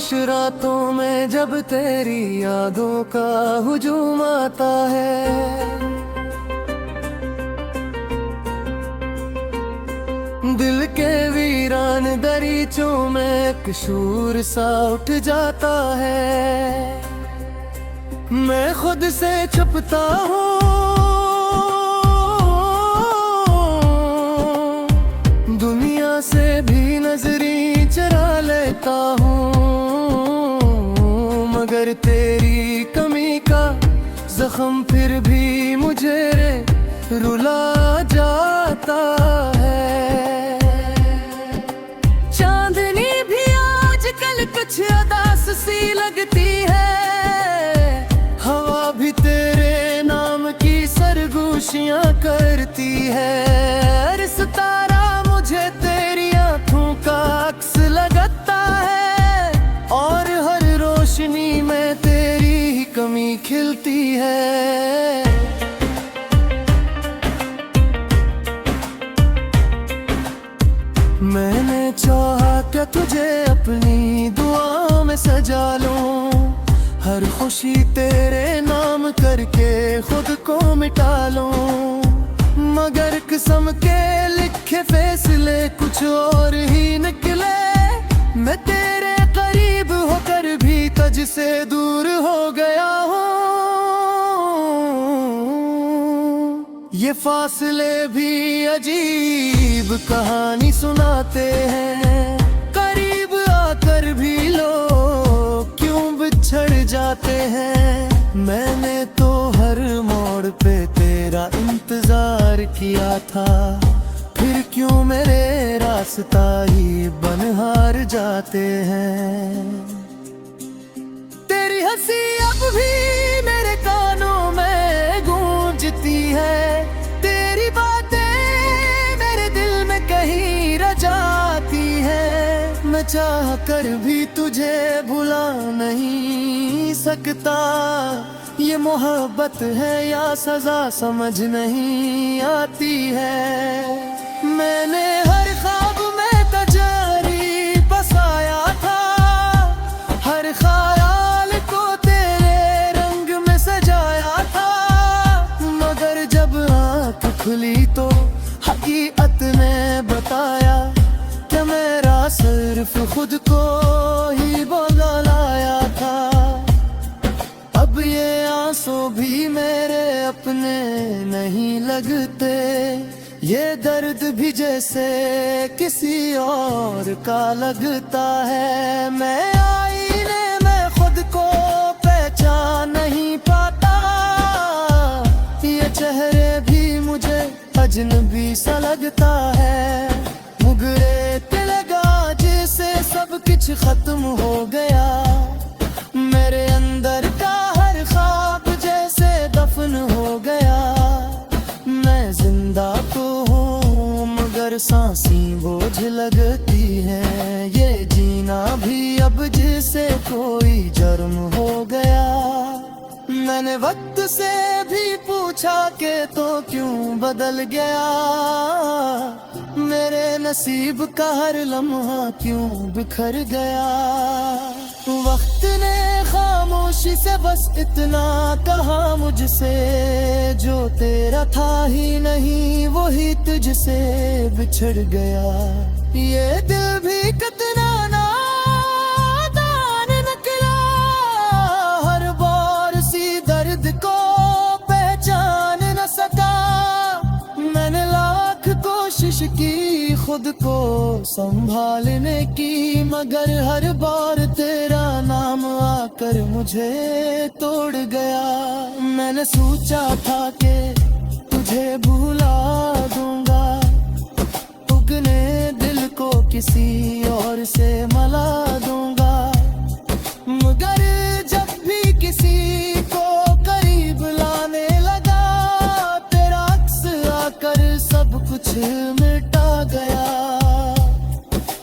खामोश रातों में जब तेरी यादों का हुजूम आता है, दिल के वीरान दरीचों में एक शूर सा उठ जाता है। मैं खुद से छुपता हूँ, दुनिया से भी नजरें चुरा लेता हूँ, मगर तेरी कमी का जख्म फिर भी मुझे रुला जाता है। चांदनी भी आजकल कुछ उदास सी लगती है, हवा भी तेरे नाम की सरगोशियां करती है। सितारा मुझे तेरी आंखों का अक्स लगता है, और हर रोशनी में तेरी ही कमी खिलती है। मैंने चाहा कि तुझे अपनी दुआ में सजा लूं, हर खुशी तेरे नाम करके खुद को मिटा लूं, मगर कसम के लिखे फैसले कुछ और ही निकले। मैं तेरे करीब होकर भी तुझसे दूर हो गया हूँ, ये फासले भी अजीब कहानी सुनाते हैं। करीब आकर भी लोग क्यों बिछड़ जाते हैं। मैंने तो हर मोड़ पे तेरा इंतजार किया था, फिर क्यों मेरे रास्ता ही बनहार जाते हैं। तेरी हंसी अब भी मेरे कानों में गूंजती है, तेरी बातें मेरे दिल में कहीं रह जाती है। मैं चाह कर भी तुझे भुला नहीं सकता, ये मोहब्बत है या सजा समझ नहीं आती है। मैंने हर ख्वाब में तजारी बसाया था, हर ख्याल को तेरे रंग में सजाया था, मगर जब आँख खुली तो हकीकत ने बताया कि मेरा सिर्फ खुद को ही बगलाया था। अब ये आंसू भी मेरे अपने नहीं लगते, ये दर्द भी जैसे किसी और का लगता है। मैं आईने में खुद को पहचान नहीं पाता, ये चेहरे भी मुझे अजनबी सा लगता है। मुगरे तिलगा जैसे सब कुछ खत्म हो गया, मेरे अंदर का हर ख्वाब जैसे दफन हो गया। मैं जिंदा तो हूँ मगर सांसें बोझ लगती है, ये जीना भी अब जैसे कोई जुर्म हो गया। मैंने वक्त से भी पूछा कि तो क्यों बदल गया, मेरे नसीब का हर लम्हा क्यों बिखर गया। वक्त ने खामोशी से बस इतना कहा मुझसे, जो तेरा था ही नहीं वही तुझसे बिछड़ गया। ये दिल भी कितना नादान निकला, हर बार सी दर्द को पहचान न सका। मैंने लाख कोशिश की खुद को संभालने की, मगर हर बार तेरा नाम आकर मुझे तोड़ गया। मैंने सोचा था कि तुझे भुला दूंगा, उगने दिल को किसी और से मला दूंगा, मगर जब भी किसी को करीब लाने लगा, तेरा अक्स आकर सब कुछ मिटा गया।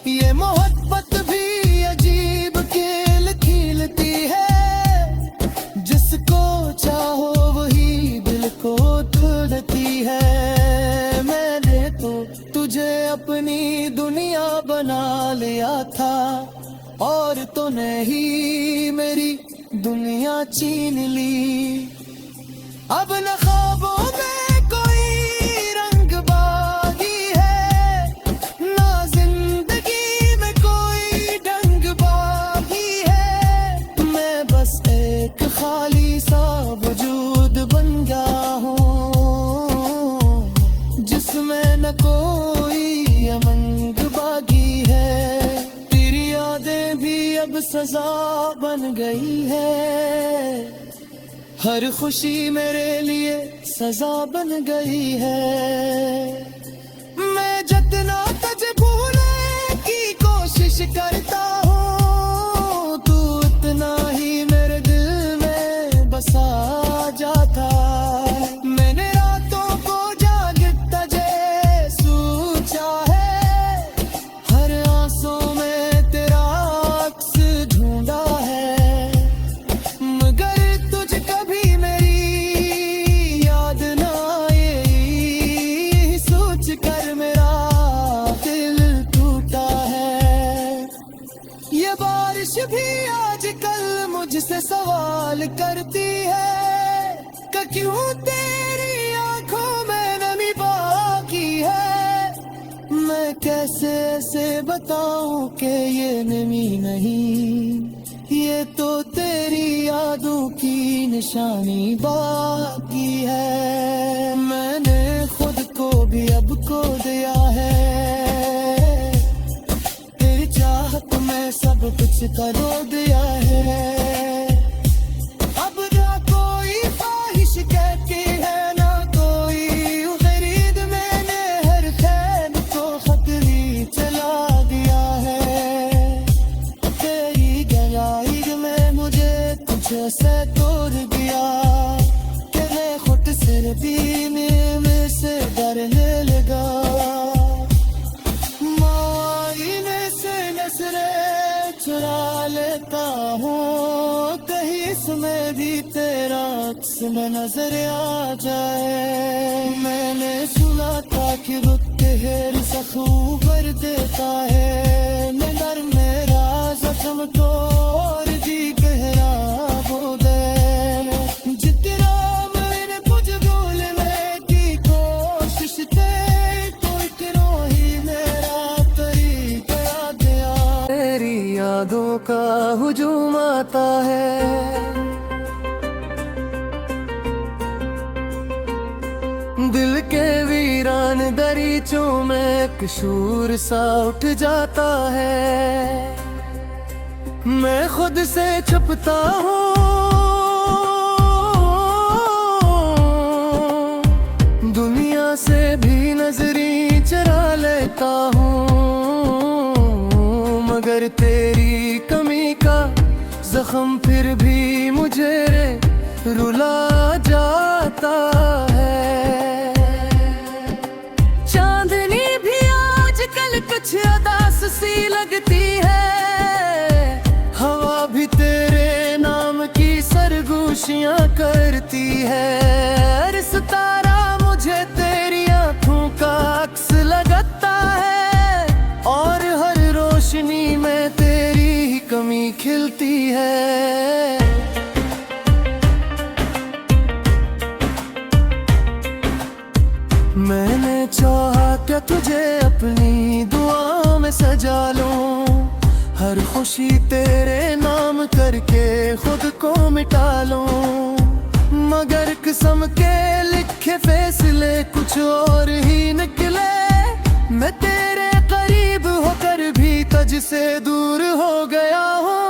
ये मोहब्बत भी अजीब खेल खेलती है, जिसको चाहो वही दिल को तोड़ती है। मैंने तो तुझे अपनी दुनिया बना लिया था, और दुनिया छीन ली। अब न ख्वाबों में कोई रंग बागी है, ना जिंदगी में कोई ढंग बागी है। मैं बस एक खाली सा वजूद बन गया हूँ, जिसमें न कोई अमंग बागी है। तेरी यादें भी अब सजा बन गई है, हर खुशी मेरे लिए सजा बन गई है। मैं जितना तुझे भूलने की कोशिश करता हूँ, तू उतना ही मेरे दिल में बसा जाता। मैंने रातों को जागता जे सोचा है, हर आंसू में तेरा अक्स ढूंढा है। मगर तुझे कभी मेरी याद ना आई, सोच कर मेरा दिल टूटा है। ये बारिश भी आजकल मुझसे सवाल करती है कि क्यों तेरी आंखों में नमी बाकी है। मैं कैसे ऐसे बताऊं कि ये नमी नहीं, ये तो तेरी यादों की निशानी बाकी है। मैंने खुद को भी अब खो दिया है, तेरी चाहत में सब कुछ खो दिया है। अब ना कोई ख्वाहिश कहती है, ना कोई खरीद। मैंने हर खैर को खतरी चला दिया है। तेरी गहराई में मुझे तुझसे तोड़ दिया, कि मैं खुद से पीने में से डरने लगा। मायने से नजरें चुरा लेता हूँ, कहीं इसमें भी तेरा अक्स में नजर आ जाए। मैंने सुना था कि रुत तेरे जख्म भर देता है, मगर मेरा जख्म तो और भी गहरा हो दे। जितना मैंने कुछ भूलने की कोशिश थे, तो इतना ही मेरा तरीका दिया। तेरी यादों का हुजूम आता है, दिल के वीरान दरीचों में एक शूर सा उठ जाता है। मैं खुद से छुपता हूँ, दुनिया से भी नजरी चरा लेता हूँ। मगर तेरी कमी का जख्म फिर भी मुझे रुला जाता है। चांदनी भी आजकल कुछ उदास सी लगती है, हवा भी तेरे नाम की सरगोशियां करती है। हर सितारा मुझे तेरी आंखों का अक्स लगाता है, और हर रोशनी में तेरी ही कमी खिलती है। मैंने चाहा कि तुझे अपनी दुआओं में सजा लूं, हर खुशी तेरे नाम करके खुद को मिटा लूं। मगर किस्म के लिखे फैसले कुछ और ही निकले, मैं तेरे करीब होकर भी तुझसे दूर हो गया हूँ।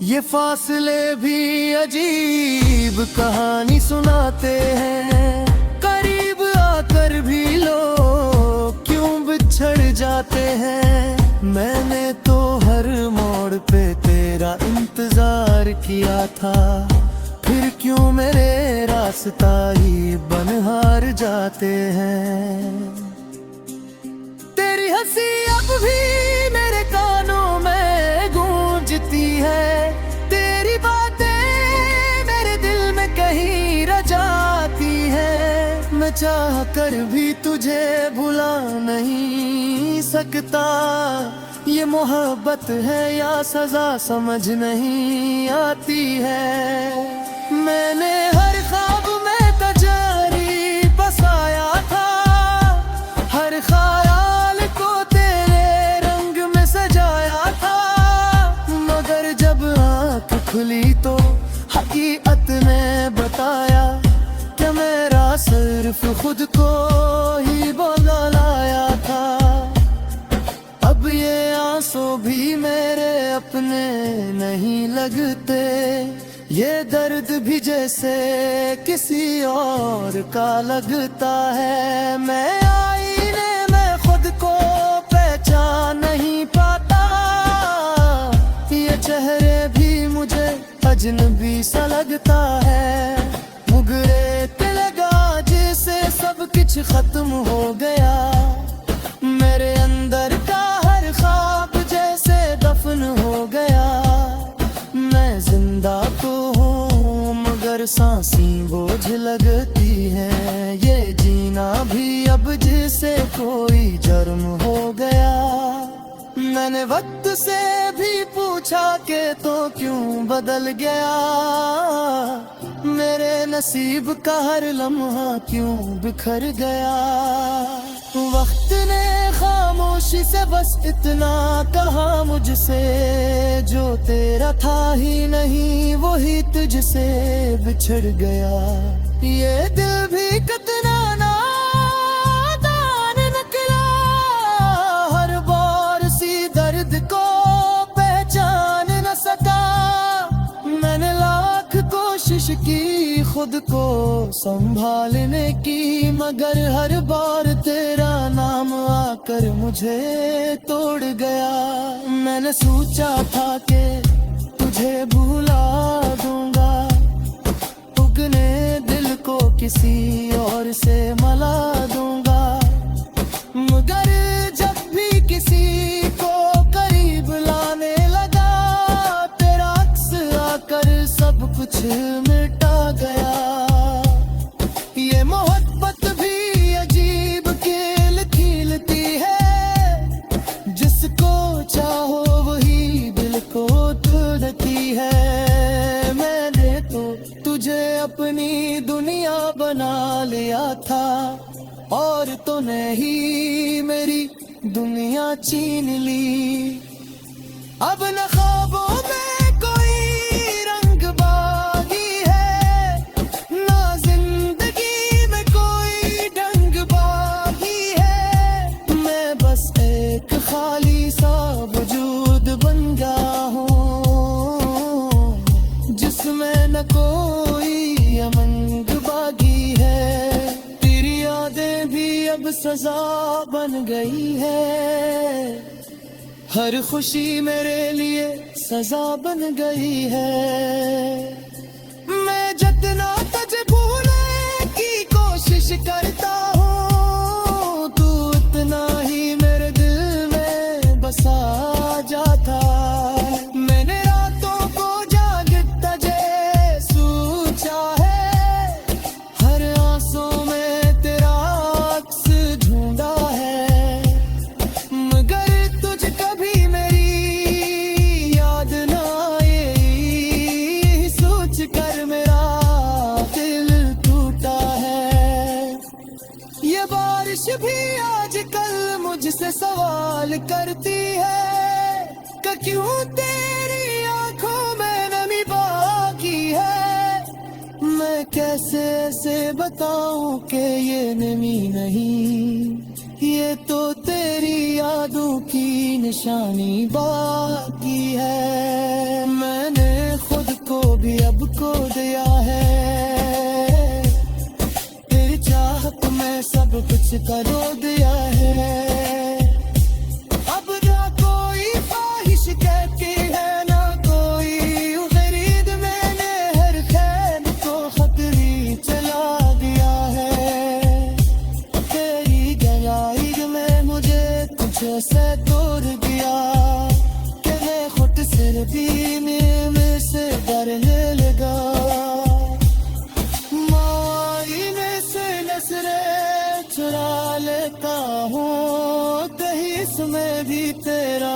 ये फासले भी अजीब कहानी सुनाते हैं, करीब आकर भी लोग क्यों बिछड़ जाते हैं। मैंने तो हर मोड़ पे तेरा इंतजार किया था, फिर क्यों मेरे रास्ता ही बनहार जाते हैं। तेरी हंसी अब भी मेरे कानों में गूंजती है, तेरी बातें मेरे दिल में कहीं रह जाती है। मैं चाह कर भी तुझे भुला नहीं सकता, ये मोहब्बत है या सजा समझ नहीं आती है। मैंने हर ख्वाब में तजारी बसाया था, हर ख्याल को तेरे रंग में सजाया था, मगर जब आँख खुली तो हकीकत ने बताया कि मेरा सिर्फ खुद को ही बगलाया था। अब ये आंसू भी मेरे अपने नहीं लगते, ये दर्द भी जैसे किसी और का लगता है। मैं आईने में खुद को पहचान नहीं पाता, ये चेहरे भी मुझे अजनबी सा लगता है। मुगरे तिलगा जिसे सब कुछ खत्म हो गया, मेरे अंदर का हर ख्वाब जैसे दफन हो गया। मैं जिंदा तो हूँ मगर सांसें बोझ लगती हैं, ये जीना भी अब जिसे कोई जर्म हो गया। मैंने वक्त से भी पूछा कि तो क्यों बदल गया, मेरे नसीब का हर लम्हा क्यों बिखर गया। वक्त ने खामोशी से बस इतना कहा मुझसे, जो तेरा था ही नहीं वही तुझसे बिछड़ गया। ये दिल भी कितना नादान निकला, हर बार सी दर्द को पहचान न सका। मैंने लाख कोशिश की खुद को संभालने की, मगर हर बार तेरा नाम आकर मुझे तोड़ गया। मैंने सोचा था कि तुझे भुला दूंगा, उगने दिल को किसी और से मला दूंगा, मगर जब भी किसी को करीब लाने लगा, तेरा अक्स आकर सब कुछ मिटा गया। ये मोहब्बत भी अजीब खेल खेलती है, जिसको चाहो वही दिल को तोड़ती है। मैंने तो तुझे अपनी दुनिया बना लिया था, और तो नहीं मेरी दुनिया छीन ली। अब न ख्वाबों में कोई रंग बागी है, ना जिंदगी में कोई ढंग बागी है। मैं बस एक खाली सा वजूद बन गया हूँ, जिसमें न कोई अमंग बागी है। तेरी यादें भी अब सजा बन गई है, हर खुशी मेरे लिए सजा बन गई है। मैं जितना तुझे भूलने की कोशिश करता हूँ, तू उतना ही मेरे दिल में बसा जाता। मैंने रातों को जागता जे सोचा है, हर आंसू में तेरा अक्स ढूंढा है, मगर तुझ कभी मेरी याद ना आई, सोच कर मेरा दिल टूटा है। ये बारिश भी आजकल मुझसे सवाल करती है कि क्यों तेरी आंखों में नमी बाकी है। मैं कैसे ऐसे बताऊं कि ये नमी नहीं, ये तो तेरी यादों की निशानी बाकी है। मैंने खुद को भी अब खो दिया है, तेरी चाहत में सब कुछ करो दिया है। अब ना कोई ख्वाहिश कहती है, ना कोई खरीद, मैंने हर खैर को खतरी चला दिया है। तेरी गहराई में मुझे तुझे से तोड़ दिया, कि मैं खुद सिर पीने में से डरने लगा। मायने से नजरें चुरा लेता हूँ, कहीं इसमें भी तेरा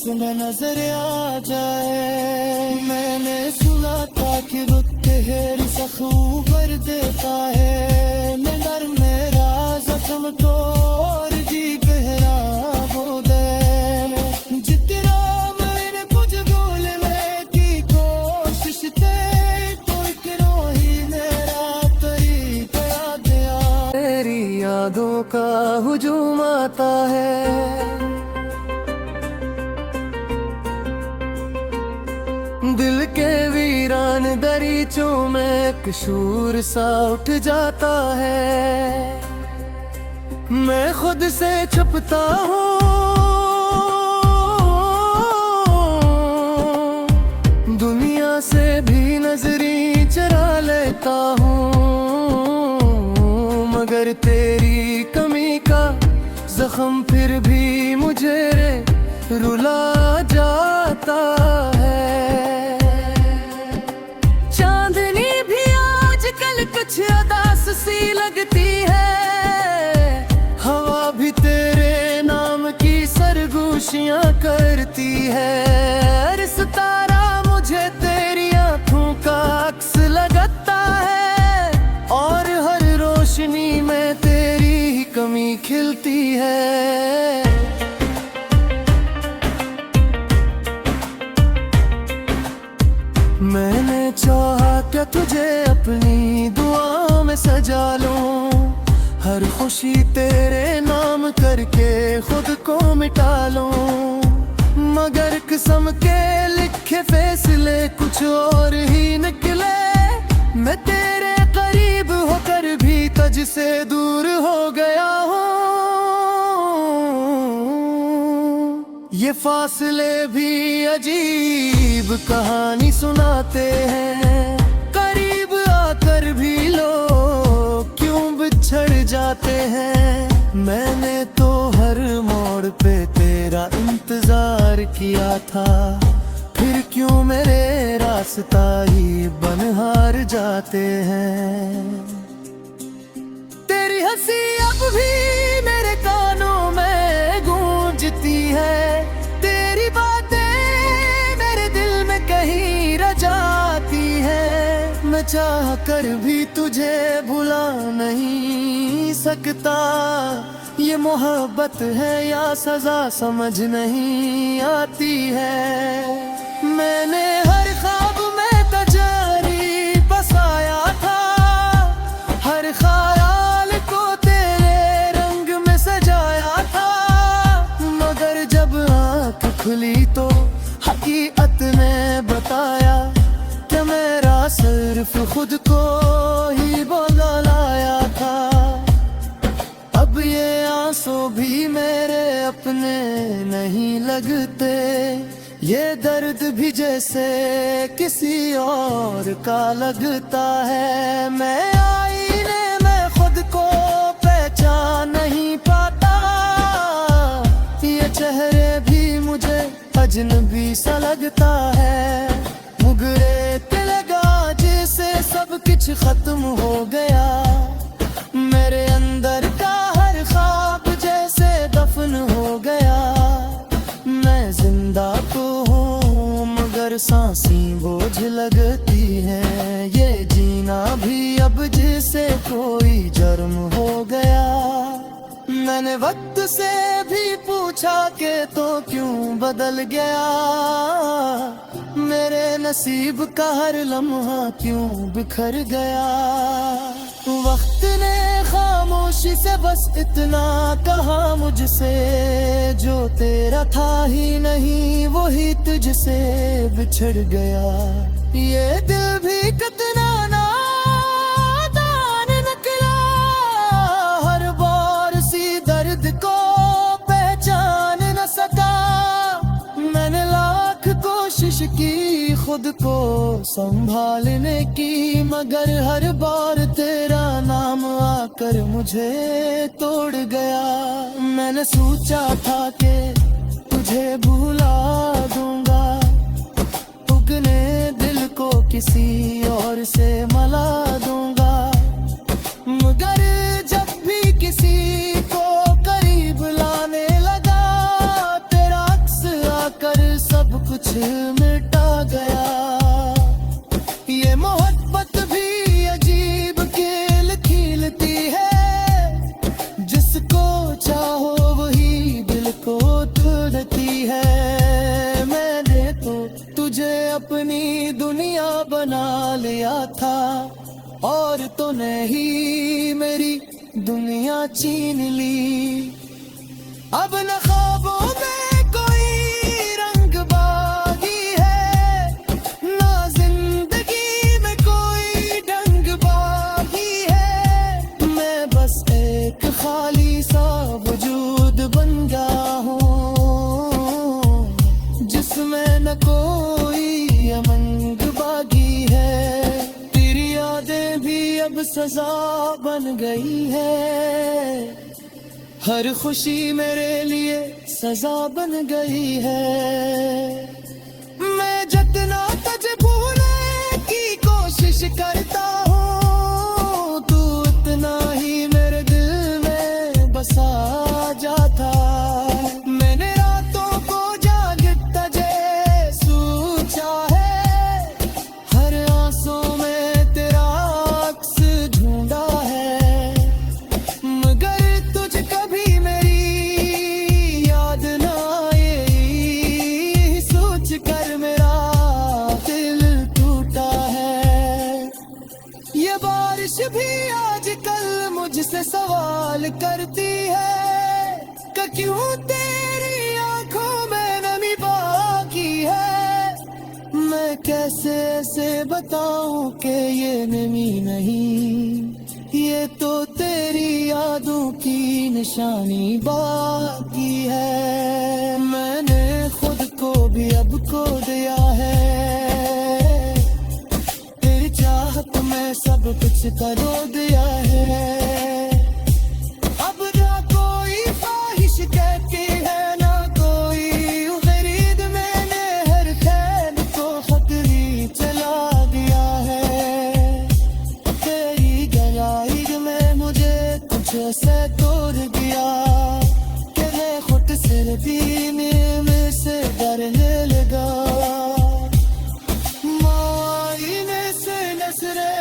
में नजर आ जाए। मैंने सुना था कि रुत तेरी जख्म भर देता है। नर मेरा जख्म तो और जी गहरा हो दे। जितना मैंने कुछ भूलने की कोशिश ते तो एक रोही मेरा तरीका याद आ। तेरी यादों का हुजूम आता है। दिल के वीरान दरीचों में कशूर सा उठ जाता है। मैं खुद से छुपता हूँ, दुनिया से भी नजरी चरा लेता हूँ, मगर तेरी कमी का जख्म फिर भी मुझे रुला जाता है। चांदनी भी आजकल कुछ उदास सी लगती है। हवा भी तेरे नाम की सरगोशियां करती है। हर सितारा मुझे तेरी आंखों का अक्स लगता है, और हर रोशनी में तेरी ही कमी खिलती है। मैंने चाहा क्या तुझे अपनी दुआ में सजा लूं, हर खुशी तेरे नाम करके खुद को मिटा लूं, मगर कसम के लिखे फैसले कुछ और ही निकले। मैं तेरे करीब होकर भी तुझसे दूर हो गया हूँ। ये फासले भी अजीब कहानी सुनाते हैं। करीब आकर भी लोग क्यों बिछड़ जाते हैं। मैंने तो हर मोड़ पे तेरा इंतजार किया था, फिर क्यों मेरे रास्ता ही बनहार जाते हैं। तेरी हंसी अब भी मेरे कानों में गूंजती है। तेरी बातें मेरे दिल में कहीं रह जाती है। मैं चाह कर भी तुझे भुला नहीं सकता। ये मोहब्बत है या सजा समझ नहीं आती है। मैंने हर ख्वाब में तजारी बसाया था, हर ख्याल को तेरे रंग में सजाया था, मगर जब आँख खुली तो हकीकत ने बताया कि मेरा सिर्फ खुद को ही बदलाया था। अब ये आंसू भी मेरे अपने नहीं लगते, ये दर्द भी जैसे किसी और का लगता है। मैं आईने में खुद को पहचान नहीं पाता, ये चेहरे भी मुझे अजनबी सा लगता है। मुगरे के लगा जैसे सब कुछ खत्म हो गया, मेरे अंदर का हर ख्वाब जैसे दफन हो गया। मैं जिंदा तो हूँ मगर सांसें बोझ लगती है। ये जीना भी अब जैसे कोई जुर्म हो गया। मैंने वक्त से भी पूछा कि तो क्यों बदल गया, मेरे नसीब का हर लम्हा क्यों बिखर गया। वक्त ने खामोशी से बस इतना कहा मुझसे, जो तेरा था ही नहीं वही तुझसे बिछड़ गया। ये दिल भी कितना नादान निकला, हर बार सी दर्द को पहचान न सका। मैंने लाख कोशिश की खुद को संभालने की, मगर हर बार तेरा नाम आकर मुझे तोड़ गया। मैंने सोचा था कि तुझे भुला दूंगा, उगने दिल को किसी और से मला दूंगा, मगर जब भी किसी को करीब लाने लगा, तेरा अक्स आकर तुझे अपनी दुनिया बना लिया था, और तूने ही मेरी दुनिया छीन ली। अब न ख्वाबों में कोई रंग बागी है, ना जिंदगी में कोई ढंग बागी है। मैं बस एक खाली सा वजूद बन गया हूँ, जिसमें न कोई अमंग बागी है। तेरी यादें भी अब सजा बन गई है, हर खुशी मेरे लिए सजा बन गई है। मैं जितना तुझे भूलने की कोशिश करता हूँ, तू उतना ही मेरे दिल में बसा जाता। मैंने रातों को जाग तुझे सोचा है, हर आंसू में तेरा अक्स ढूंढा है। मगर तुझे कभी मेरी याद ना आई, सोच कर मेरा दिल टूटा है। ये बारिश भी आजकल मुझसे सवाल करती है कि क्यों तेरी आंखों में नमी बाकी है। मैं कैसे ऐसे बताऊं कि ये नमी नहीं, ये तो तेरी यादों की निशानी बाकी है। मैंने खुद को भी अब खो दिया है, तेरी चाहत में सब कुछ खो दिया है। अब ना कोई ख्वाहिश कहती है, ना कोई खरीद। मैंने हर खैर को खतरी चला दिया है। तेरी गहराई में मुझे कुछ से तोड़ दिया कि मैं खुद से दीने में से डरने लगा। मायने से नजरें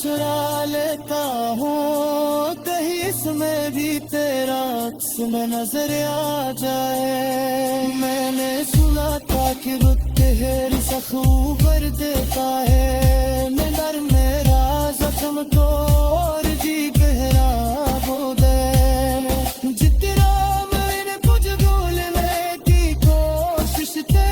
चुरा लेता हूँ, कहीं इसमें भी तेरा अक्स में नजर आ जाए। मैंने सुना था कि रुत तेरी सखू भर देता है, नजर मेरा जख्म तो और जी गहरा हो दे। जितना मैंने कुछ भूलने की कोशिश ते,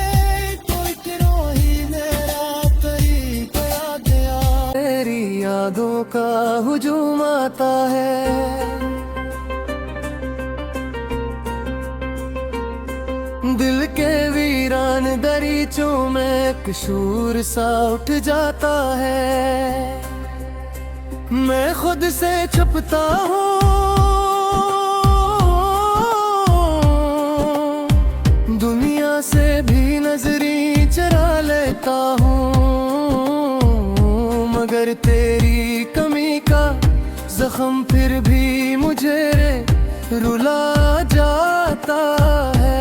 तो इतना ही मेरा करीब आ गया। तेरी यादों का हुजूम आता है, दिल के वीरान दरीचों में कशूर सा उठ जाता है। मैं खुद से छुपता हूँ, दुनिया से भी नजरी चरा लेता हूँ। मगर तेरी कमी का जख्म फिर भी मुझे रुला जाता है।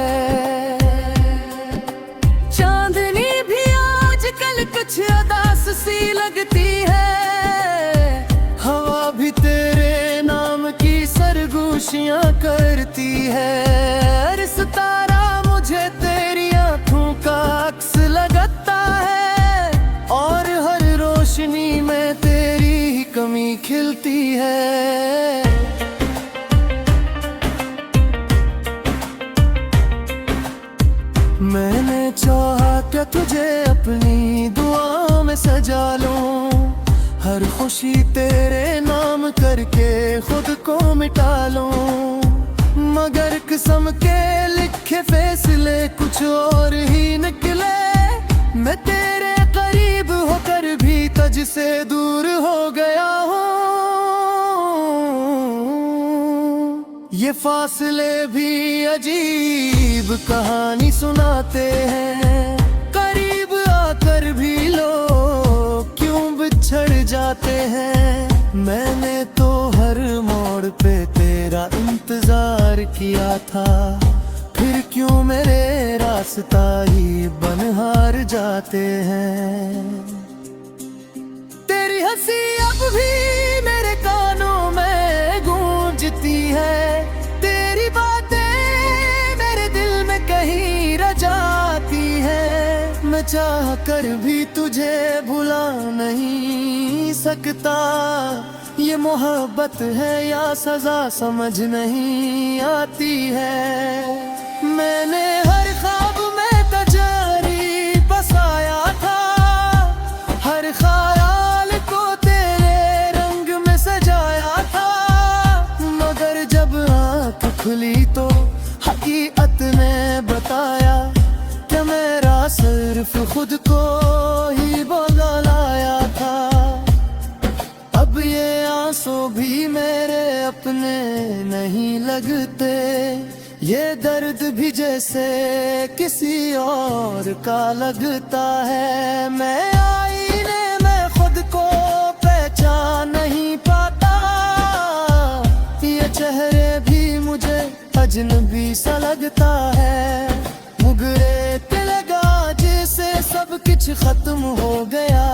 चांदनी भी आजकल कुछ अदास सी लगती है, हवा भी तेरे नाम की सरगोशियां करती है। हर सितारा मुझे तेरी आंखों का अक्स लगता है, और हर रोशनी में तेरी ही कमी खिलती है। मैंने चाहा कि तुझे अपनी दुआ में सजा लूं, हर खुशी तेरे नाम करके खुद को मिटा लूं। मगर कसम के लिखे फैसले कुछ और ही निकले। मैं तेरे करीब होकर भी तुझसे दूर हो गया हूँ। ये फासले भी अजीब कहानी सुनाते हैं, करीब आकर भी लोग क्यों बिछड़ जाते हैं। मैंने तो हर मोड़ पे तेरा इंतजार किया था, फिर क्यों मेरे रास्ता ही बनहार जाते हैं। तेरी हंसी अब भी मेरे कानों में गूंजती है, तेरी बातें मेरे दिल में कहीं रह जाती है। मैं मैं चाह कर भी तुझे भुला नहीं सकता। ये मोहब्बत है या सजा समझ नहीं आती है। मैंने हर ख्वाब में तजारी बसाया था, हर ख्याल को तेरे रंग में सजाया था। मगर जब आँख खुली तो हकीकत ने बताया कि मेरा सिर्फ खुद को ही बगलाया था। अब ये आंसू भी मेरे अपने नहीं लगते, ये दर्द भी जैसे किसी और का लगता है। मैं आईने में खुद को पहचान नहीं पाता, ये चेहरे भी मुझे अजनबी सा लगता है। मुगरे ते लगा जैसे सब कुछ खत्म हो गया।